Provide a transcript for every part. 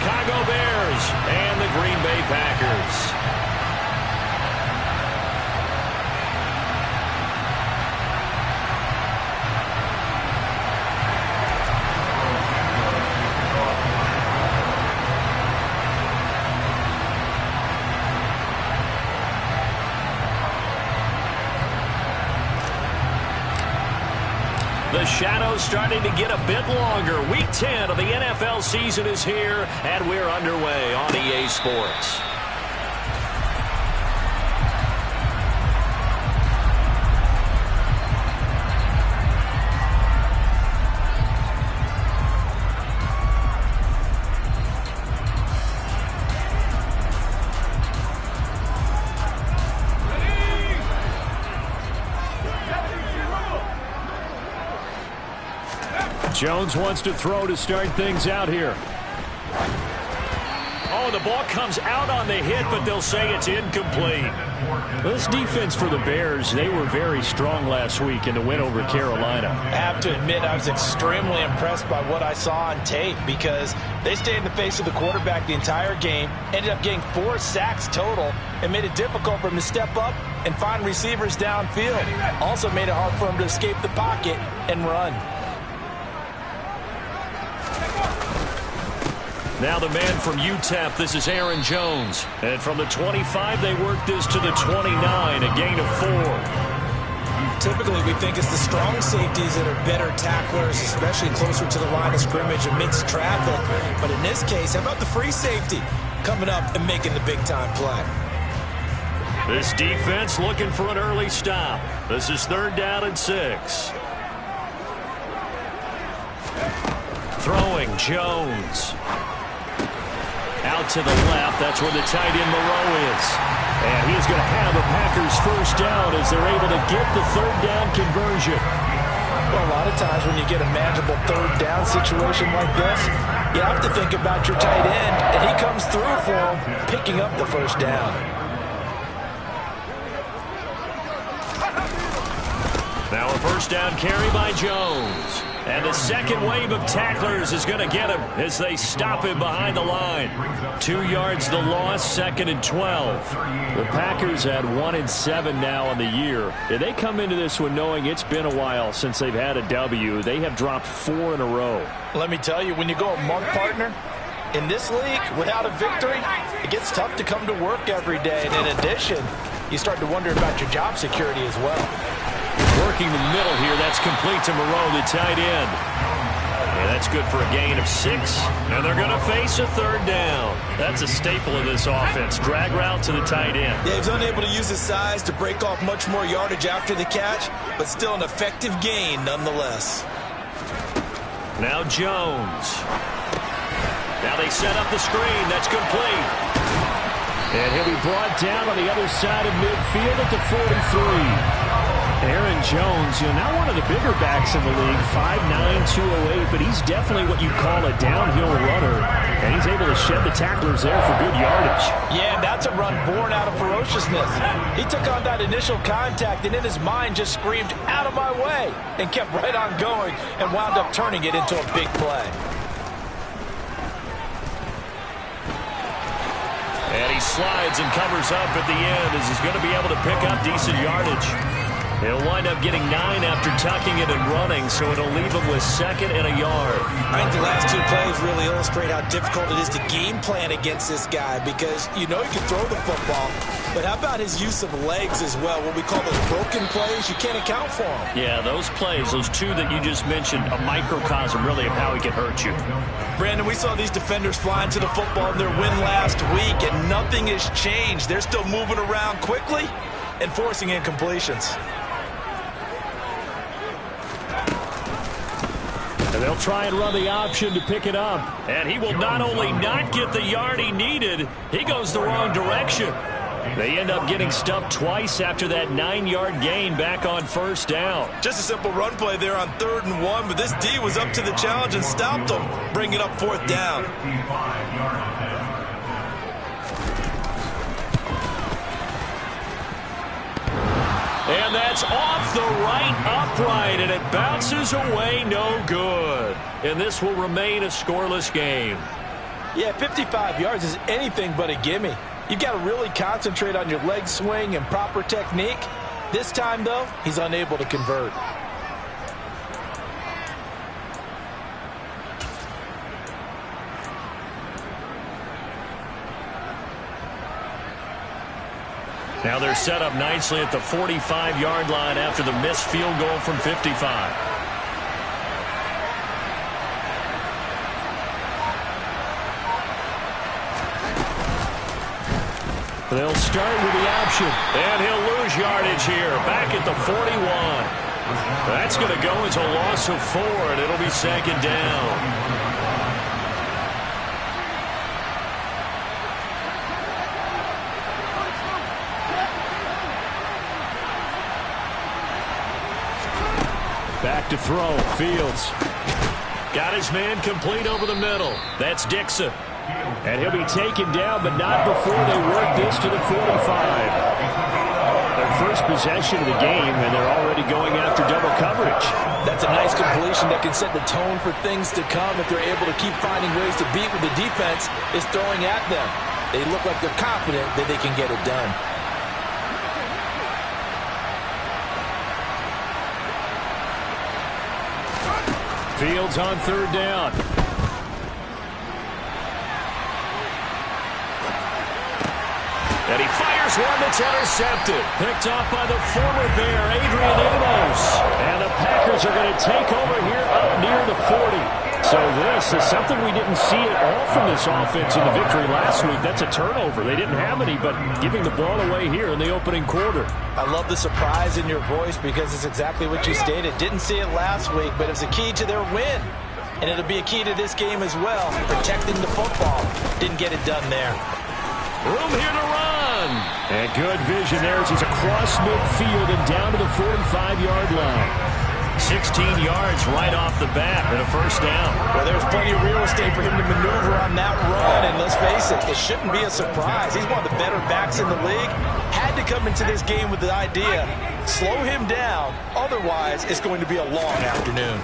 Chicago Bears and the Green Bay Packers. The shadow's starting to get a bit longer. Week 10 of the NFL season is here, and we're underway on EA Sports. Jones wants to throw to start things out here. Oh, the ball comes out on the hit, but they'll say it's incomplete. This defense for the Bears, they were very strong last week in the win over Carolina. I have to admit, I was extremely impressed by what I saw on tape because they stayed in the face of the quarterback the entire game, ended up getting 4 sacks total, and made it difficult for him to step up and find receivers downfield. Also made it hard for him to escape the pocket and run. Now the man from UTEP, this is Aaron Jones. And from the 25, they work this to the 29, a gain of 4. Typically, we think it's the strong safeties that are better tacklers, especially closer to the line of scrimmage and mixed traffic. But in this case, how about the free safety coming up and making the big-time play? This defense looking for an early stop. This is 3rd down and 6. Throwing Jones. Out to the left, that's where the tight end Moreau is. And he's going to have a Packers first down as they're able to get the 3rd down conversion. Well, a lot of times when you get a manageable 3rd down situation like this, you have to think about your tight end, and he comes through for him, picking up the first down. Now a first down carry by Jones. And the second wave of tacklers is going to get him as they stop him behind the line. 2 yards the loss, 2nd and 12. The Packers at 1-7 now on the year. And they come into this one knowing it's been a while since they've had a W. They have dropped 4 in a row. Let me tell you, when you go a month partner, in this league, without a victory, it gets tough to come to work every day. And in addition, you start to wonder about your job security as well. Working the middle here, that's complete to Moreau, the tight end. And that's good for a gain of 6. And they're going to face a 3rd down. That's a staple of this offense. Drag route to the tight end. Yeah, he's unable to use his size to break off much more yardage after the catch, but still an effective gain nonetheless. Now Jones. Now they set up the screen. That's complete. And he'll be brought down on the other side of midfield at the 43. Aaron Jones, now one of the bigger backs in the league, 5'9", 208, but he's definitely what you call a downhill runner, and he's able to shed the tacklers there for good yardage. Yeah, that's a run born out of ferociousness. He took on that initial contact, and in his mind just screamed, "Out of my way," and kept right on going and wound up turning it into a big play. And he slides and covers up at the end as he's going to be able to pick up decent yardage. He'll wind up getting 9 after tucking it and running, so it'll leave him with 2nd and a yard. I think the last 2 plays really illustrate how difficult it is to game plan against this guy because you know he can throw the football, but how about his use of legs as well? What we call those broken plays, you can't account for them. Yeah, those plays, those 2 that you just mentioned, a microcosm really of how he can hurt you. Brandon, we saw these defenders flying to the football in their win last week, and nothing has changed. They're still moving around quickly and forcing incompletions. And they'll try and run the option to pick it up. And he will not only not get the yard he needed, he goes the wrong direction. They end up getting stuffed twice after that 9-yard gain back on first down. Just a simple run play there on 3rd and 1, but this D was up to the challenge and stopped them, bringing up 4th down. And that's off the right upright, and it bounces away no good. And this will remain a scoreless game. Yeah, 55 yards is anything but a gimme. You've got to really concentrate on your leg swing and proper technique. This time, though, he's unable to convert. Now they're set up nicely at the 45-yard line after the missed field goal from 55. They'll start with the option, and he'll lose yardage here, back at the 41. That's going to go as a loss of 4, and it'll be second down. Back to throw, Fields. Got his man complete over the middle. That's Dixon. And he'll be taken down, but not before they work this to the 45. Their first possession of the game, and they're already going after double coverage. That's a nice completion that can set the tone for things to come if they're able to keep finding ways to beat what the defense is throwing at them. They look like they're confident that they can get it done. Fields on third down. And he fires one that's intercepted. Picked off by the former Bear, Adrian Amos. And the Packers are going to take over here up near the 40. So this is something we didn't see at all from this offense in the victory last week. That's a turnover. They didn't have any, but giving the ball away here in the opening quarter. I love the surprise in your voice because it's exactly what you stated. Didn't see it last week, but it was a key to their win. And it'll be a key to this game as well, protecting the football. Didn't get it done there. Room here to run. And good vision there as he's across midfield and down to the 45-yard line. 16 yards right off the bat and a first down. Well, there's plenty of real estate for him to maneuver on that run, and let's face it, it shouldn't be a surprise. He's one of the better backs in the league. Had to come into this game with the idea, slow him down, otherwise it's going to be a long afternoon.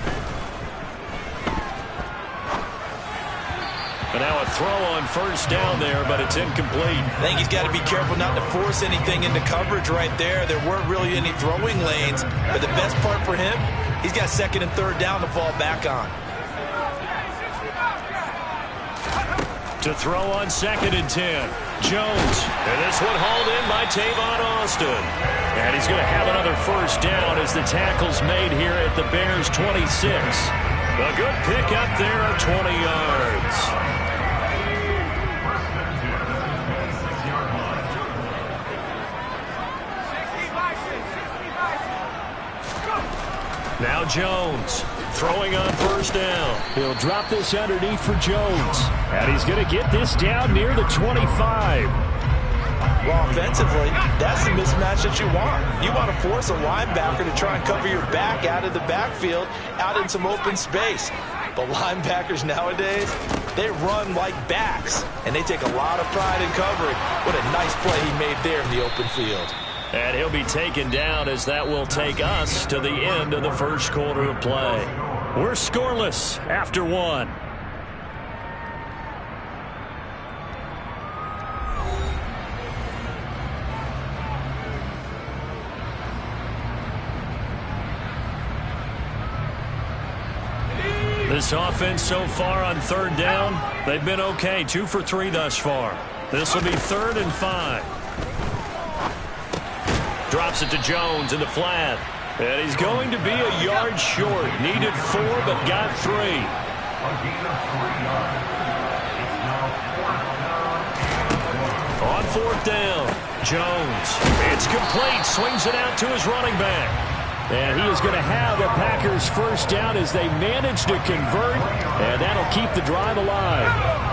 But now a throw on first down there, but it's incomplete. I think he's got to be careful not to force anything into coverage right there. There weren't really any throwing lanes, but the best part for him, he's got second and third down to fall back on. To throw on second and 10, Jones. And this one hauled in by Tavon Austin. And he's going to have another first down as the tackle's made here at the Bears' 26. A good pick up there of 20 yards. Now Jones throwing on first down. He'll drop this underneath for Jones. And he's going to get this down near the 25. Well, offensively, that's the mismatch that you want. You want to force a linebacker to try and cover your back out of the backfield, out in some open space. But linebackers nowadays, they run like backs, and they take a lot of pride in covering. What a nice play he made there in the open field. And he'll be taken down as that will take us to the end of the first quarter of play. We're scoreless after one. This offense so far on third down, they've been okay. 2 for 3 thus far. This will be 3rd and 5. Drops it to Jones in the flat. And he's going to be a yard short. Needed 4, but got 3. On 4th down, Jones. It's complete. Swings it out to his running back. And he is going to have a Packers first down as they manage to convert. And that'll keep the drive alive.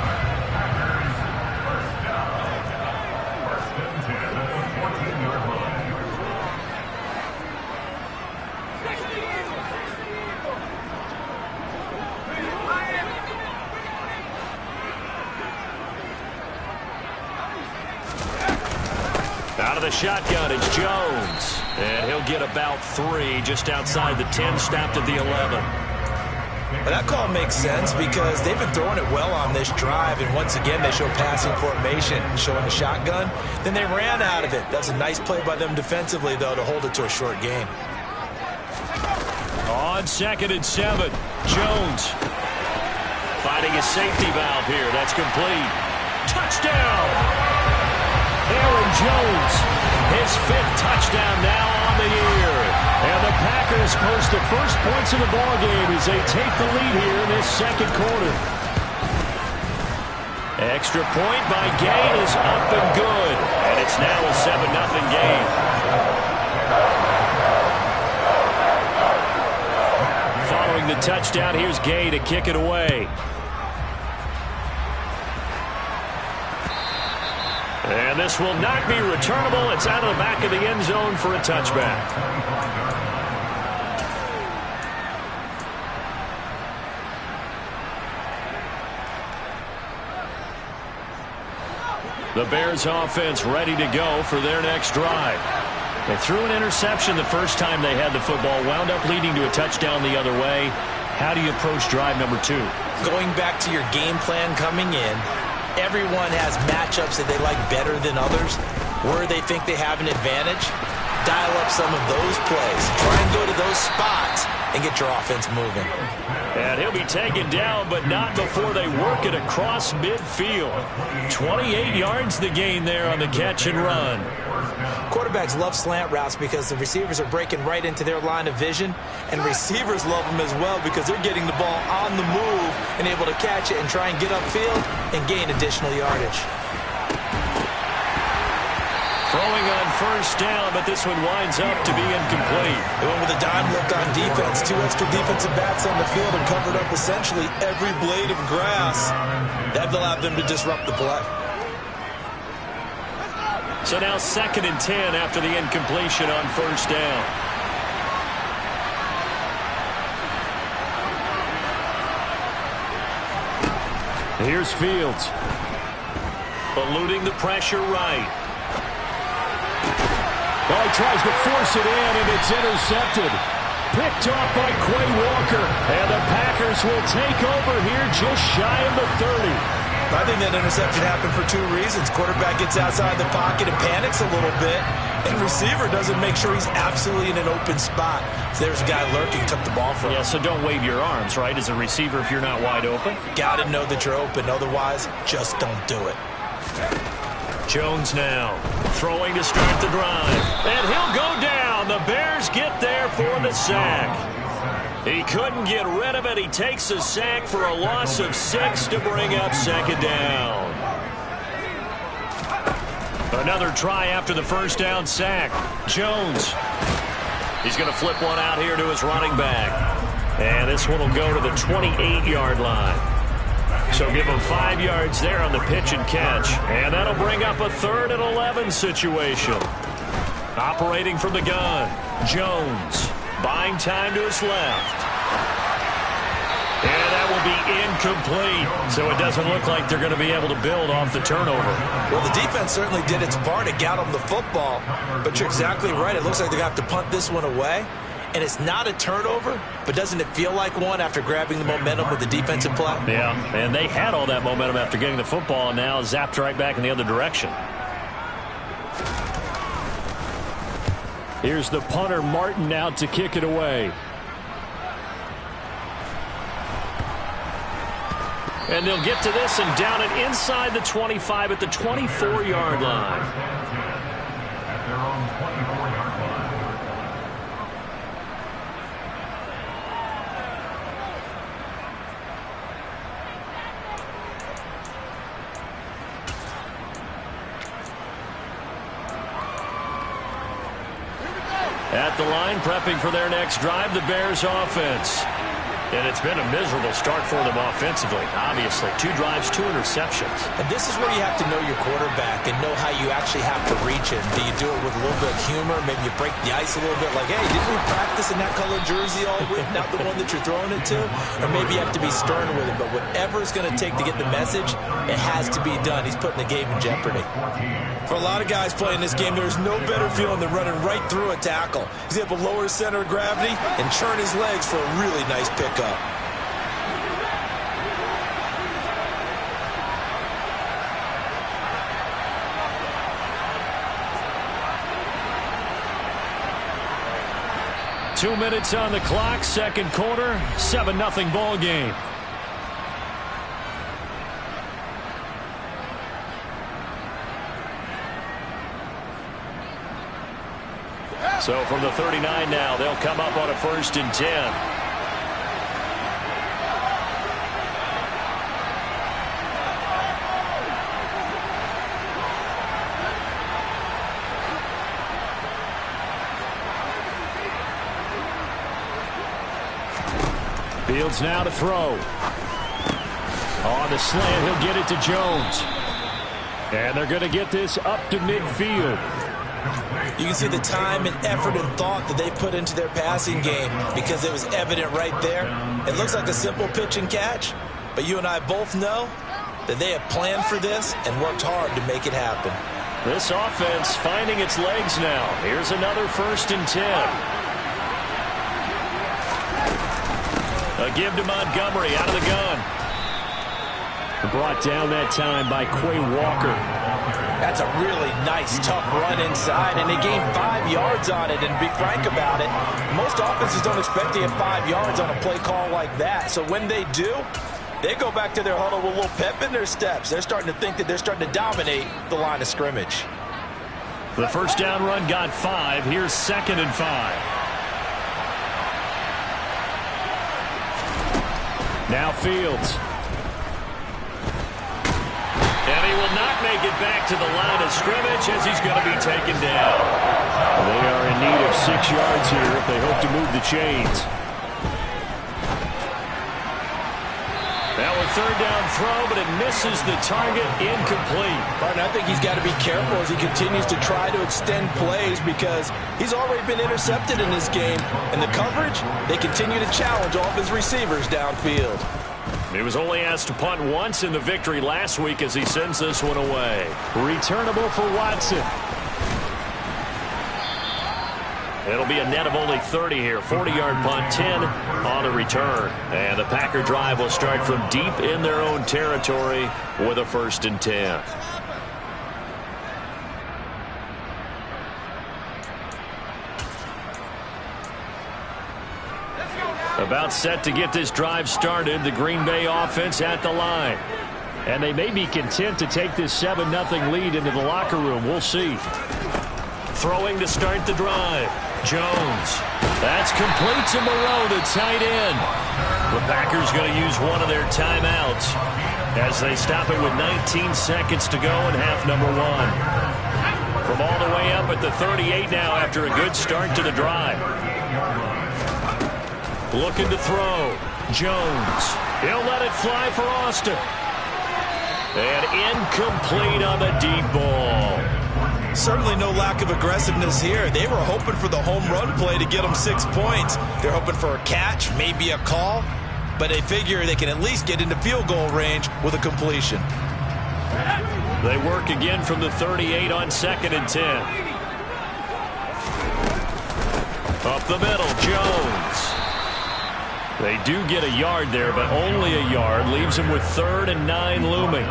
Out of the shotgun, it's Jones. And he'll get about 3 just outside the 10, stopped at the 11. Well, that call makes sense because they've been throwing it well on this drive, and once again they show passing formation, showing the shotgun. Then they ran out of it. That's a nice play by them defensively, though, to hold it to a short gain. On 2nd and 7, Jones finding a safety valve here. That's complete. Touchdown! Aaron Jones, his 5th touchdown now on the year. And the Packers post the first points of the ballgame as they take the lead here in this 2nd quarter. Extra point by Gay is up and good. And it's now a 7-0 game. Following the touchdown, here's Gay to kick it away. And this will not be returnable. It's out of the back of the end zone for a touchback. The Bears offense ready to go for their next drive. They threw an interception the first time they had the football, wound up leading to a touchdown the other way. How do you approach drive number 2? Going back to your game plan coming in, everyone has matchups that they like better than others. Where they think they have an advantage, dial up some of those plays. Try and go to those spots and get your offense moving. And he'll be taken down, but not before they work it across midfield. 28 yards the gain there on the catch and run. Quarterbacks love slant routes because the receivers are breaking right into their line of vision, and receivers love them as well because they're getting the ball on the move and able to catch it and try and get upfield and gain additional yardage. Throwing on first down, but this one winds up to be incomplete. They went with a dime look on defense. 2 extra defensive backs on the field and covered up essentially every blade of grass. That allowed them to disrupt the play. So now 2nd and 10 after the incompletion on first down. Here's Fields. Eluding the pressure right. Oh, he tries to force it in, and it's intercepted. Picked off by Quay Walker. And the Packers will take over here just shy of the 30. I think that interception happened for 2 reasons. Quarterback gets outside the pocket and panics a little bit, and receiver doesn't make sure he's absolutely in an open spot. So there's a guy lurking, took the ball from him. Yeah, so don't wave your arms, right, as a receiver if you're not wide open. Got to know that you're open. Otherwise, just don't do it. Jones now throwing to start the drive. And he'll go down. The Bears get there for the sack. He couldn't get rid of it. He takes a sack for a loss of 6 to bring up 2nd down. Another try after the first down sack. Jones. He's going to flip one out here to his running back. And this one will go to the 28-yard line. So give him 5 yards there on the pitch and catch. And that'll bring up a 3rd and 11 situation. Operating from the gun, Jones. Buying time to his left. And that will be incomplete. So it doesn't look like they're going to be able to build off the turnover. Well, the defense certainly did its part to get them the football. But you're exactly right. It looks like they're going to have to punt this one away. And it's not a turnover, but doesn't it feel like one after grabbing the momentum with the defensive play? Yeah, and they had all that momentum after getting the football and now zapped right back in the other direction. Here's the punter, Martin, out to kick it away. And they'll get to this and down it inside the 25 at the 24-yard line. At the line, prepping for their next drive, the Bears offense. And it's been a miserable start for them offensively, obviously. 2 drives, 2 interceptions. And this is where you have to know your quarterback and know how you actually have to reach it. Do you do it with a little bit of humor? Maybe you break the ice a little bit like, hey, didn't we practice in that colored jersey all week, not the one that you're throwing it to? Or maybe you have to be stern with it. But whatever it's going to take to get the message, it has to be done. He's putting the game in jeopardy. For a lot of guys playing this game, there's no better feeling than running right through a tackle. He's able to lower his center of gravity and churn his legs for a really nice pickup. 2 minutes on the clock, second quarter, 7-0 ball game. So from the 39 now, they'll come up on a 1st and 10. Fields now to throw. On the slant, he'll get it to Jones. And they're going to get this up to midfield. You can see the time and effort and thought that they put into their passing game because it was evident right there. It looks like a simple pitch and catch, but you and I both know that they have planned for this and worked hard to make it happen. This offense finding its legs now. Here's another 1st and 10. A give to Montgomery out of the gun. Brought down that time by Quay Walker. That's a really nice, tough run inside, and they gained 5 yards on it. And to be frank about it, most offenses don't expect to get 5 yards on a play call like that. So when they do, they go back to their huddle with a little pep in their steps. They're starting to think that they're starting to dominate the line of scrimmage. The first down run got 5. Here's 2nd and 5. Now Fields. And he will not make it back to the line of scrimmage as he's going to be taken down. They are in need of 6 yards here if they hope to move the chains. Now a 3rd down throw, but it misses the target, incomplete. Martin, I think he's got to be careful as he continues to try to extend plays because he's already been intercepted in this game. And the coverage, they continue to challenge all of his receivers downfield. He was only asked to punt once in the victory last week as he sends this one away. Returnable for Watson. It'll be a net of only 30 here. 40-yard punt, 10 on the return. And the Packer drive will start from deep in their own territory with a 1st and 10. About set to get this drive started, the Green Bay offense at the line. And they may be content to take this 7-0 lead into the locker room. We'll see. Throwing to start the drive. Jones. That's complete to Moreau, the tight end. The Packers going to use one of their timeouts as they stop it with 19 seconds to go in half number 1. From all the way up at the 38 now after a good start to the drive. Looking to throw. Jones. He'll let it fly for Austin. And incomplete on the deep ball. Certainly no lack of aggressiveness here. They were hoping for the home run play to get them 6 points. They're hoping for a catch, maybe a call, but they figure they can at least get into field goal range with a completion. They work again from the 38 on 2nd and 10. Up the middle, Jones. They do get a yard there, but only a yard. Leaves them with 3rd and 9 looming.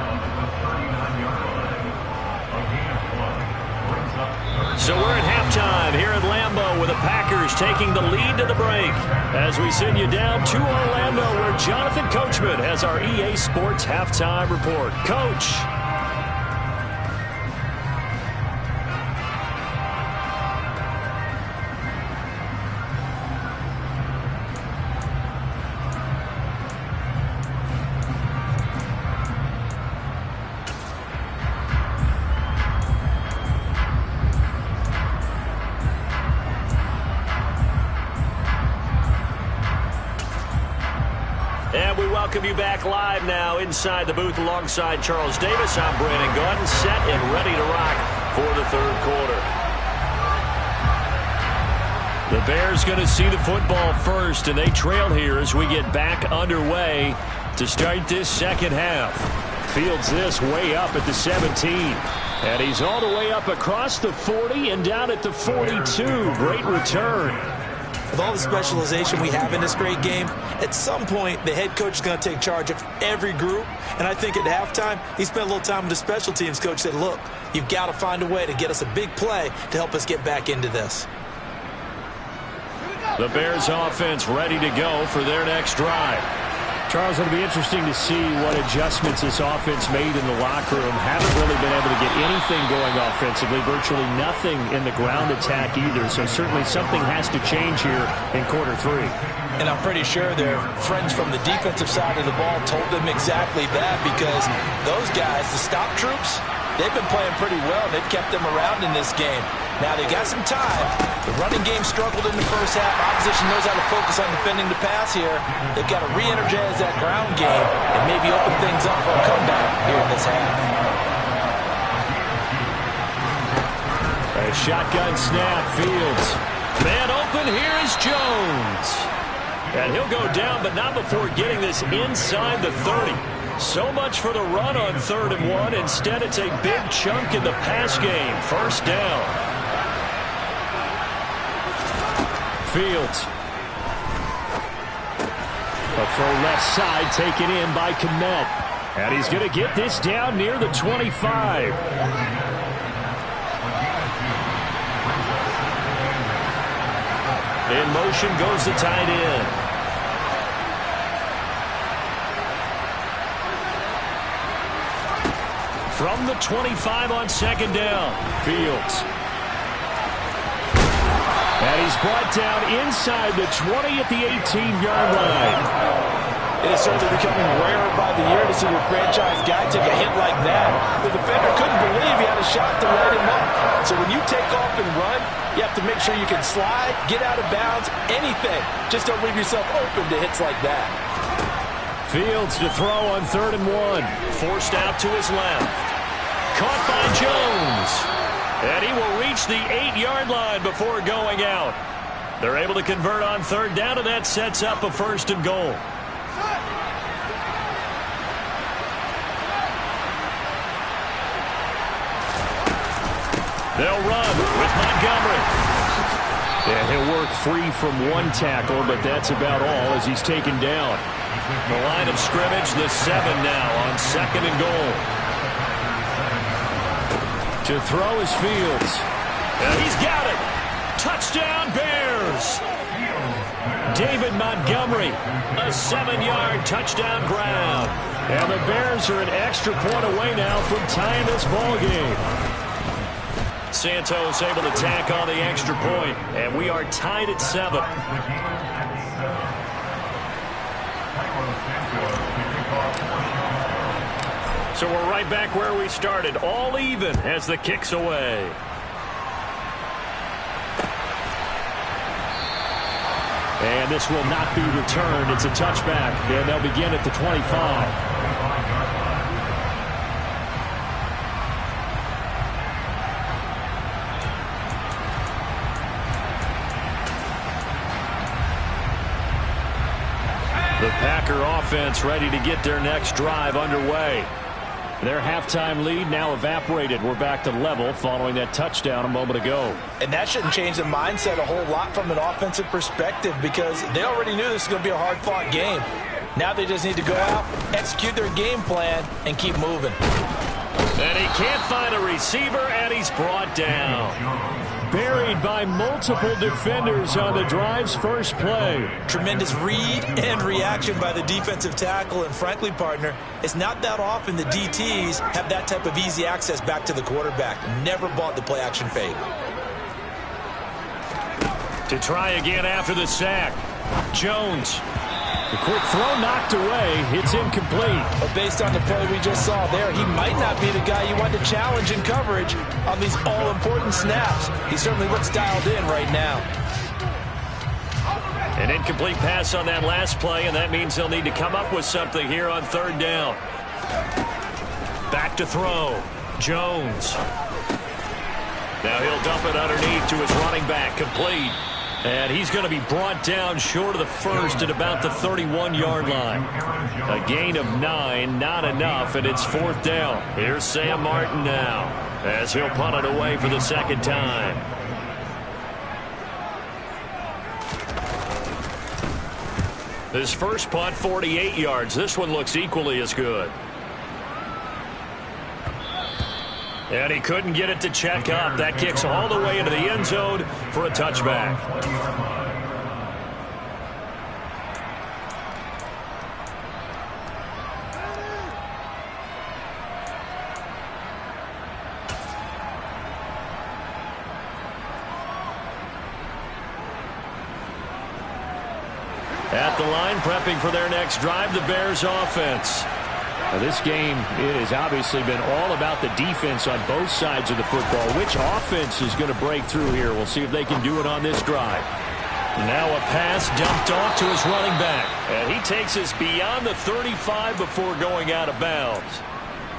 So we're at halftime here at Lambeau with the Packers taking the lead to the break. As we send you down to Orlando where Jonathan Coachman has our EA Sports halftime report. Coach. Welcome you back live now inside the booth alongside Charles Davis. I'm Brandon Gaudin, set and ready to rock for the 3rd quarter. The Bears going to see the football first, and they trail here as we get back underway to start this 2nd half. Fields this way up at the 17, and he's all the way up across the 40 and down at the 42. Great return. With all the specialization we have in this great game, at some point the head coach is going to take charge of every group. And I think at halftime, he spent a little time with the special teams coach, said, look, you've got to find a way to get us a big play to help us get back into this. The Bears offense ready to go for their next drive. Charles, it'll be interesting to see what adjustments this offense made in the locker room. Haven't really been able to get anything going offensively, virtually nothing in the ground attack either. So certainly something has to change here in quarter 3. And I'm pretty sure their friends from the defensive side of the ball told them exactly that, because those guys, the stop troops, they've been playing pretty well. They've kept them around in this game. Now they got some time. The running game struggled in the first half. Opposition knows how to focus on defending the pass here. They've got to re-energize that ground game and maybe open things up for a comeback here in this half. A shotgun snap, Fields. Man open, here is Jones. And he'll go down, but not before getting this inside the 30. So much for the run on 3rd and 1. Instead, it's a big chunk in the pass game. First down. Fields. A throw left side taken in by Kmet. And he's going to get this down near the 25. In motion goes the tight end. From the 25 on 2nd down, Fields. And he's brought down inside the 20 at the 18-yard line. It is certainly becoming rarer by the year to see your franchise guy take a hit like that. The defender couldn't believe he had a shot to light him up. So when you take off and run, you have to make sure you can slide, get out of bounds, anything. Just don't leave yourself open to hits like that. Fields to throw on 3rd and 1. Forced out to his left. Caught by Jones. And he will reach the 8-yard line before going out. They're able to convert on 3rd down, and that sets up a 1st and goal. They'll run with Montgomery. And he'll work free from one tackle, but that's about all as he's taken down. The line of scrimmage, the 7 now on 2nd and goal. To throw is Fields. And he's got it. Touchdown, Bears. David Montgomery, a 7-yard touchdown grab. And the Bears are an extra point away now from tying this ball game. Santos able to tack on the extra point, and we are tied at 7. So we're right back where we started, all even as the kick's away. And this will not be returned. It's a touchback, and they'll begin at the 25. The Packer offense ready to get their next drive underway. Their halftime lead now evaporated. We're back to level following that touchdown a moment ago. And that shouldn't change the mindset a whole lot from an offensive perspective, because they already knew this was going to be a hard-fought game. Now they just need to go out, execute their game plan, and keep moving. And he can't find a receiver, and he's brought down. Buried by multiple defenders on the drive's first play. Tremendous read and reaction by the defensive tackle. And frankly, partner, it's not that often the DTs have that type of easy access back to the quarterback. Never bought the play-action fade. To try again after the sack. Jones. The quick throw knocked away. It's incomplete. But based on the play we just saw there, he might not be the guy you want to challenge in coverage on these all-important snaps. He certainly looks dialed in right now. An incomplete pass on that last play, and that means they'll need to come up with something here on 3rd down. Back to throw. Jones. Now he'll dump it underneath to his running back. Complete. And he's going to be brought down short of the first at about the 31-yard line. A gain of 9, not enough, and it's 4th down. Here's Sam Martin now as he'll punt it away for the 2nd time. His first punt, 48 yards. This one looks equally as good. And he couldn't get it to check up. That kicks all the way into the end zone for a touchback. At the line, prepping for their next drive, the Bears offense. Now, this game has obviously been all about the defense on both sides of the football. Which offense is going to break through here? We'll see if they can do it on this drive. Now a pass dumped off to his running back. And he takes us beyond the 35 before going out of bounds.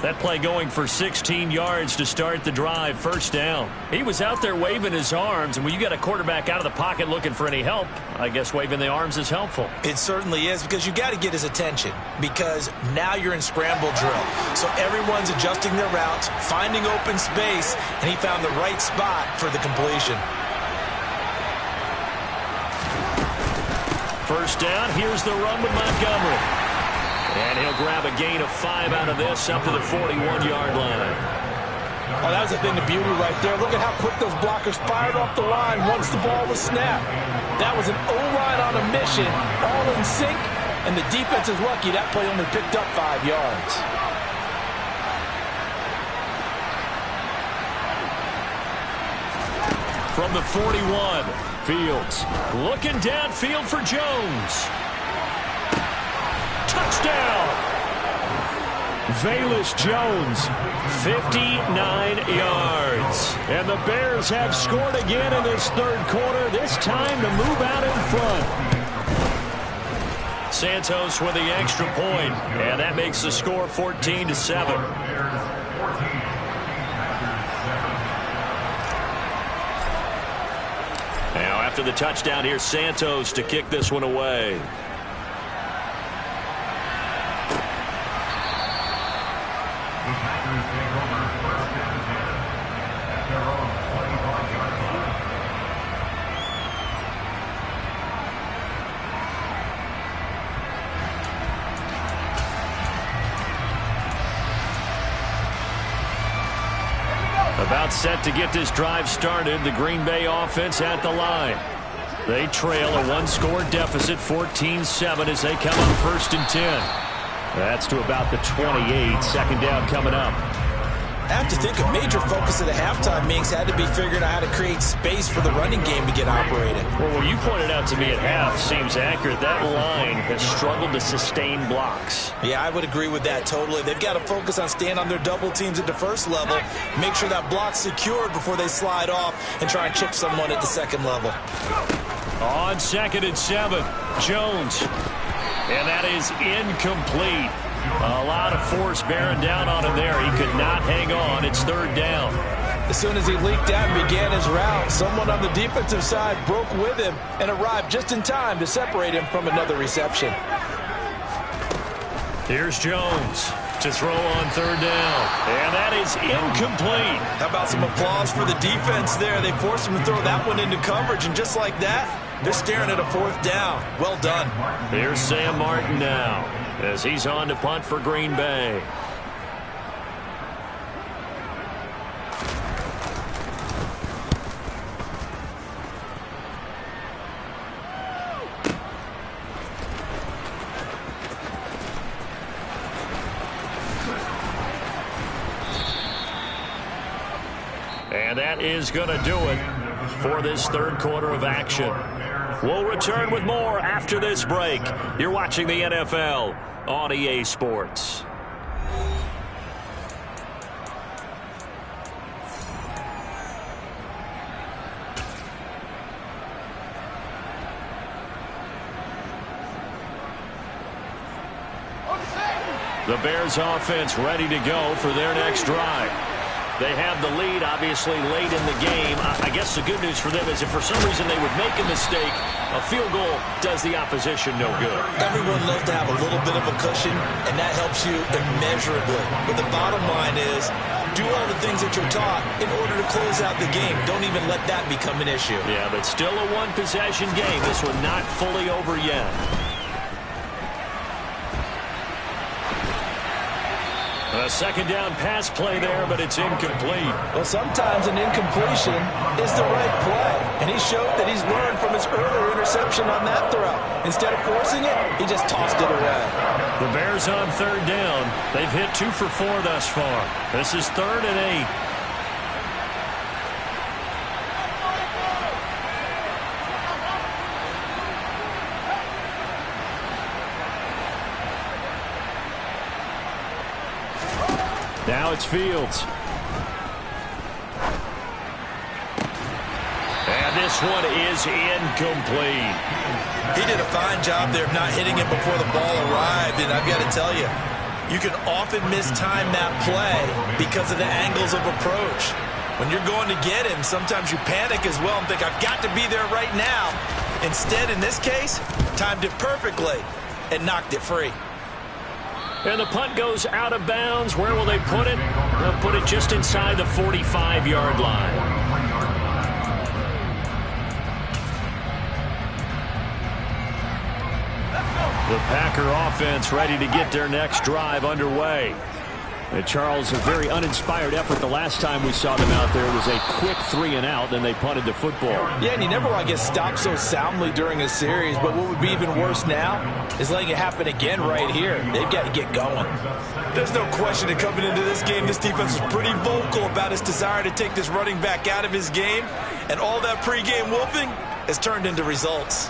That play going for 16 yards to start the drive. First down. He was out there waving his arms, and when you got a quarterback out of the pocket looking for any help, I guess waving the arms is helpful. It certainly is, because you got to get his attention, because now you're in scramble drill. So everyone's adjusting their routes, finding open space, and he found the right spot for the completion. First down, here's the run with Montgomery. And he'll grab a gain of 5 out of this up to the 41-yard line. Oh, that was a thing of beauty right there. Look at how quick those blockers fired off the line once the ball was snapped. That was an O-line on a mission, all in sync, and the defense is lucky that play only picked up 5 yards. From the 41, Fields looking downfield for Jones. Touchdown! Velus Jones, 59 yards. And the Bears have scored again in this third quarter, this time to move out in front. Santos with the extra point, and that makes the score 14-7. Now after the touchdown, here's Santos to kick this one away. About set to get this drive started, the Green Bay offense at the line. They trail a one-score deficit, 14-7, as they come up 1st and 10. That's to about the 28. Second down coming up. I have to think a major focus of the halftime mix had to be figuring out how to create space for the running game to get operated. Well, what you pointed out to me at half seems accurate. That line has struggled to sustain blocks. Yeah, I would agree with that totally. They've got to focus on staying on their double teams at the first level, make sure that block's secured before they slide off and try and chip someone at the second level. On 2nd and 7, Jones. And that is incomplete. A lot of force bearing down on him there. He could not hang on. It's 3rd down. As soon as he leaked out and began his route, someone on the defensive side broke with him and arrived just in time to separate him from another reception. Here's Jones to throw on 3rd down. And that is incomplete. How about some applause for the defense there? They forced him to throw that one into coverage, and just like that, they're staring at a 4th down. Well done. Here's Sam Martin now, as he's on to punt for Green Bay. And that is going to do it for this third quarter of action. We'll return with more after this break. You're watching the NFL on EA Sports. The Bears offense ready to go for their next drive. They have the lead, obviously, late in the game. I guess the good news for them is if for some reason they would make a mistake, a field goal does the opposition no good. Everyone loves to have a little bit of a cushion, and that helps you immeasurably. But the bottom line is, do all the things that you're taught in order to close out the game. Don't even let that become an issue. Yeah, but still a one-possession game. This one not fully over yet. A second down pass play there, but it's incomplete. Well, sometimes an incompletion is the right play. And he showed that he's learned from his earlier interception on that throw. Instead of forcing it, he just tossed it away. The Bears on third down. They've hit 2 for 4 thus far. This is 3rd and 8. Now it's Fields. And this one is incomplete. He did a fine job there of not hitting it before the ball arrived, and I've got to tell you, you can often mistime that play because of the angles of approach. When you're going to get him, sometimes you panic as well and think, I've got to be there right now. Instead, in this case, timed it perfectly and knocked it free. And the punt goes out of bounds. Where will they put it? They'll put it just inside the 45-yard line. The Packer offense ready to get their next drive underway. And Charles, a very uninspired effort the last time we saw them out there. It was a quick 3-and-out, then they punted the football. Yeah, and you never want to get stopped so soundly during a series, but what would be even worse now is letting it happen again right here. They've got to get going. There's no question that coming into this game, this defense was pretty vocal about its desire to take this running back out of his game, and all that pregame wolfing has turned into results.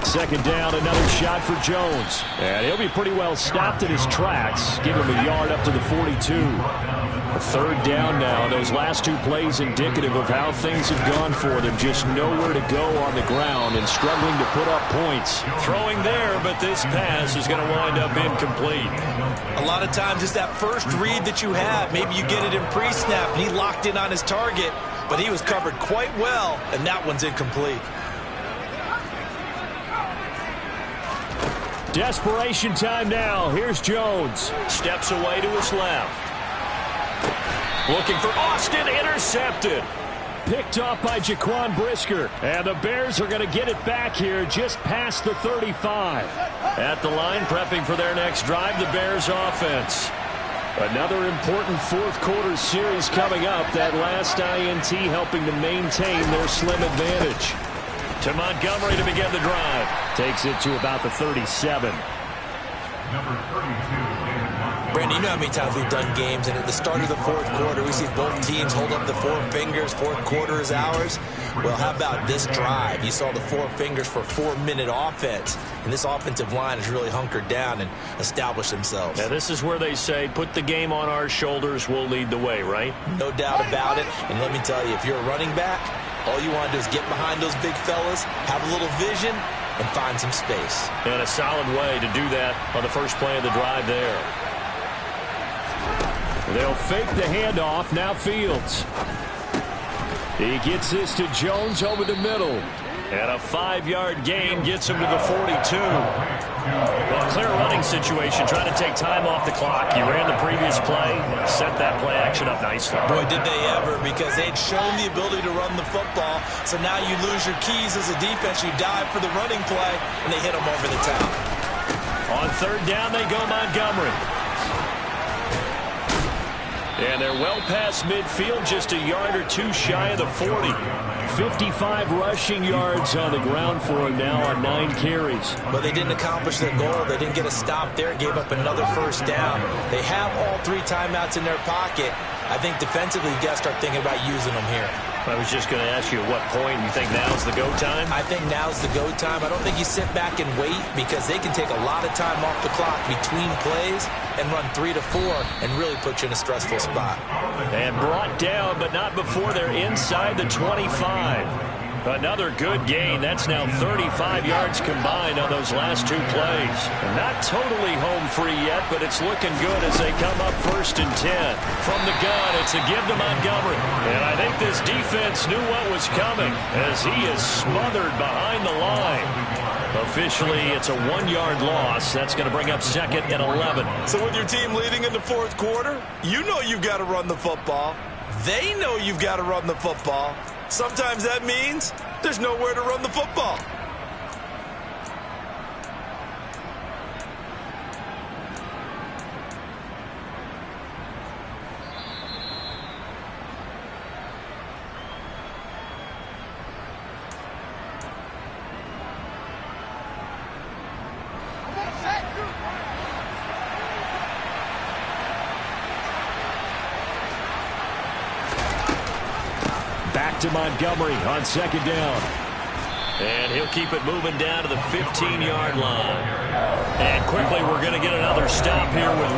Second down, another shot for Jones. And he'll be pretty well stopped in his tracks. Give him a yard up to the 42. A third down now. Those last two plays indicative of how things have gone for them. Just nowhere to go on the ground and struggling to put up points. Throwing there, but this pass is going to wind up incomplete. A lot of times it's that first read that you have. Maybe you get it in pre-snap and he locked in on his target, but he was covered quite well, and that one's incomplete. Desperation time now. Here's Jones. Steps away to his left. Looking for Austin. Intercepted. Picked off by Jaquan Brisker. And the Bears are going to get it back here just past the 35. At the line, prepping for their next drive, the Bears offense. Another important fourth quarter series coming up. That last INT helping to maintain their slim advantage. To Montgomery to begin the drive. Takes it to about the 37. Number 32. Brandon, you know how many times we've done games, and at the start of the fourth quarter, we see both teams hold up the four fingers. Fourth quarter is ours. Well, how about this drive? You saw the four fingers for 4-minute offense, and this offensive line has really hunkered down and established themselves. Now, this is where they say, put the game on our shoulders, we'll lead the way, right? No doubt about it, and let me tell you, if you're a running back, all you want to do is get behind those big fellas, have a little vision, and find some space. And a solid way to do that on the first play of the drive there. They'll fake the handoff. Now Fields. He gets this to Jones over the middle. And a 5-yard gain gets him to the 42. Well, clear running situation, trying to take time off the clock. You ran the previous play, set that play action up nicely. Boy, did they ever, because they'd shown the ability to run the football. So now you lose your keys as a defense. You dive for the running play, and they hit them over the top. On third down, they go Montgomery. And they're well past midfield, just a yard or two shy of the 40. 55 rushing yards on the ground for him now on 9 carries. But they didn't accomplish their goal. They didn't get a stop there, gave up another first down. They have all 3 timeouts in their pocket. I think defensively, you've got to start thinking about using them here. I was just going to ask you at what point you think now's the go time? I think now's the go time. I don't think you sit back and wait, because they can take a lot of time off the clock between plays and run 3 to 4 and really put you in a stressful spot. And brought down, but not before they're inside the 25. Another good gain. That's now 35 yards combined on those last 2 plays. Not totally home free yet, but it's looking good as they come up 1st and 10. From the gun, it's a give to Montgomery. And I think this defense knew what was coming as he is smothered behind the line. Officially, it's a 1-yard loss. That's going to bring up 2nd and 11. So with your team leading in the fourth quarter, you know you've got to run the football. They know you've got to run the football. Sometimes that means there's nowhere to run the football. Back to Montgomery on 2nd down. And he'll keep it moving down to the 15-yard line. And quickly, we're going to get another stop here with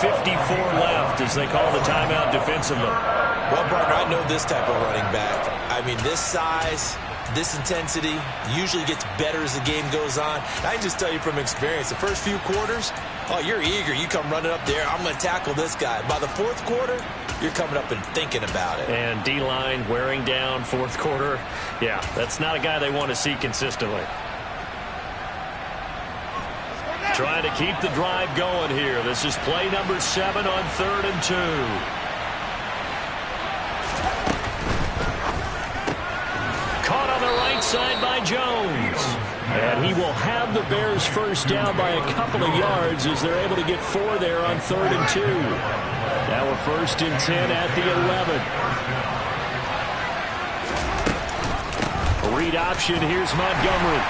1:54 left as they call the timeout defensively. Well, partner, I know this type of running back. I mean, this size, this intensity usually gets better as the game goes on. I can just tell you from experience, the first few quarters, oh, you're eager. You come running up there, I'm going to tackle this guy. By the fourth quarter, you're coming up and thinking about it. And D-line wearing down fourth quarter. Yeah, that's not a guy they want to see consistently. Trying to keep the drive going here. This is play number 7 on 3rd and 2. Caught on the right side by Jones. And he will have the Bears first down by a couple of yards as they're able to get 4 there on 3rd and 2. Now we're 1st and 10 at the 11. Read option. Here's Montgomery.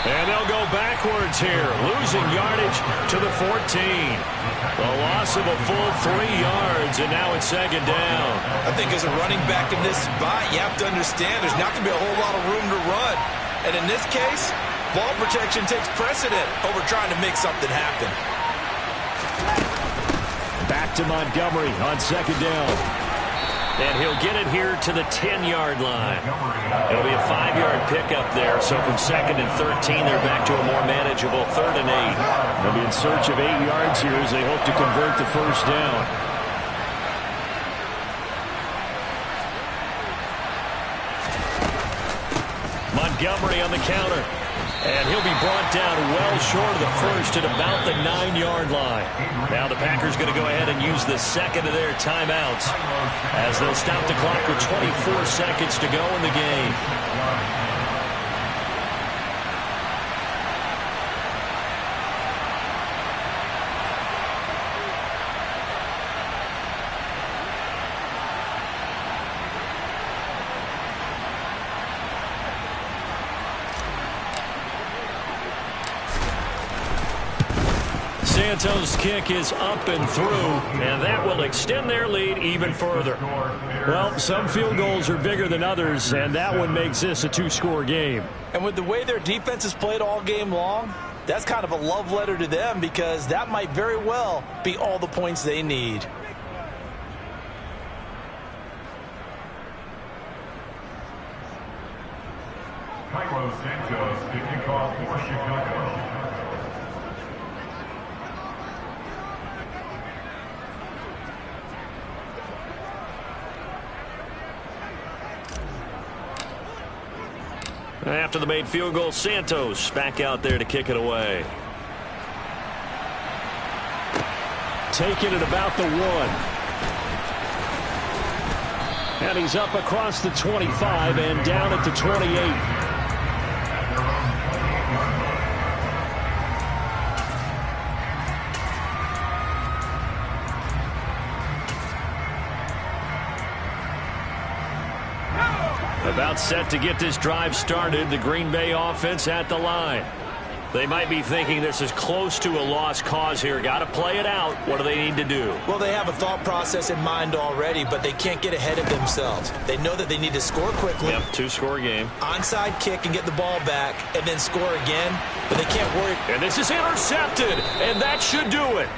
And they'll go backwards here, losing yardage to the 14. A loss of a full 3 yards, and now it's 2nd down. I think as a running back in this spot, you have to understand there's not going to be a whole lot of room to run. And in this case, ball protection takes precedent over trying to make something happen. Back to Montgomery on 2nd down. And he'll get it here to the 10-yard line. It'll be a 5-yard pickup there. So from 2nd and 13, they're back to a more manageable 3rd and 8. They'll be in search of 8 yards here as they hope to convert the first down. Montgomery on the counter. And he'll be brought down well short of the first at about the 9-yard line. Now the Packers going to go ahead and use the second of their timeouts as they'll stop the clock with 24 seconds to go in the game. Santos' kick is up and through, and that will extend their lead even further. Well, some field goals are bigger than others, and that one makes this a 2-score game. And with the way their defense has played all game long, that's kind of a love letter to them because that might very well be all the points they need. Carlos Santos to kick off for Chicago. After the made field goal, Santos back out there to kick it away. Taking it about the 1. And he's up across the 25 and down at the 28. About set to get this drive started. The Green Bay offense at the line. They might be thinking this is close to a lost cause here. Got to play it out. What do they need to do? Well, they have a thought process in mind already, but they can't get ahead of themselves. They know that they need to score quickly. Yep, 2-score game. Onside kick and get the ball back and then score again, but they can't worry. And this is intercepted, and that should do it.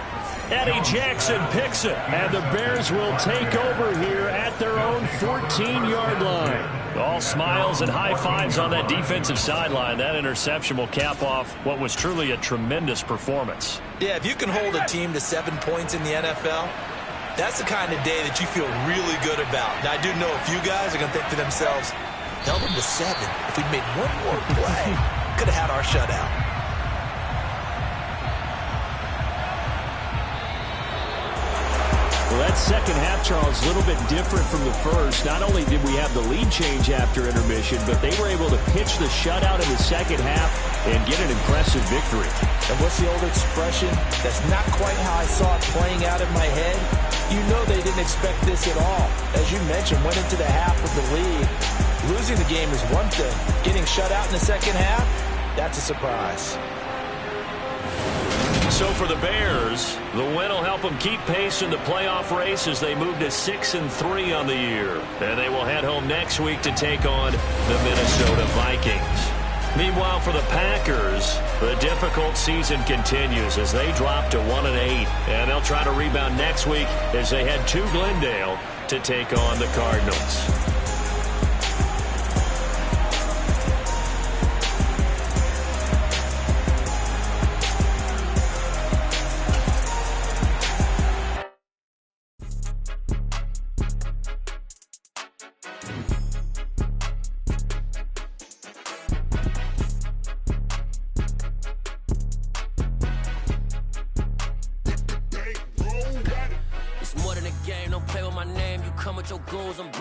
Eddie Jackson picks it, and the Bears will take over here at their own 14-yard line. All smiles and high fives on that defensive sideline. That interception will cap off what was truly a tremendous performance. Yeah, if you can hold a team to 7 points in the NFL, that's the kind of day that you feel really good about. Now, I do know a few guys are going to think to themselves, held them to 7. If we'd made one more play, could have had our shutout. Well, that second half, Charles, a little bit different from the first. Not only did we have the lead change after intermission, but they were able to pitch the shutout in the second half and get an impressive victory. And what's the old expression? That's not quite how I saw it playing out in my head. You know they didn't expect this at all. As you mentioned, went into the half with the lead. Losing the game is one thing. Getting shut out in the second half, that's a surprise. So for the Bears, the win will help them keep pace in the playoff race as they move to 6-3 on the year. And they will head home next week to take on the Minnesota Vikings. Meanwhile, for the Packers, the difficult season continues as they drop to 1-8. And they'll try to rebound next week as they head to Glendale to take on the Cardinals. It's more than a game, don't play with my name. You come with your goons, I'm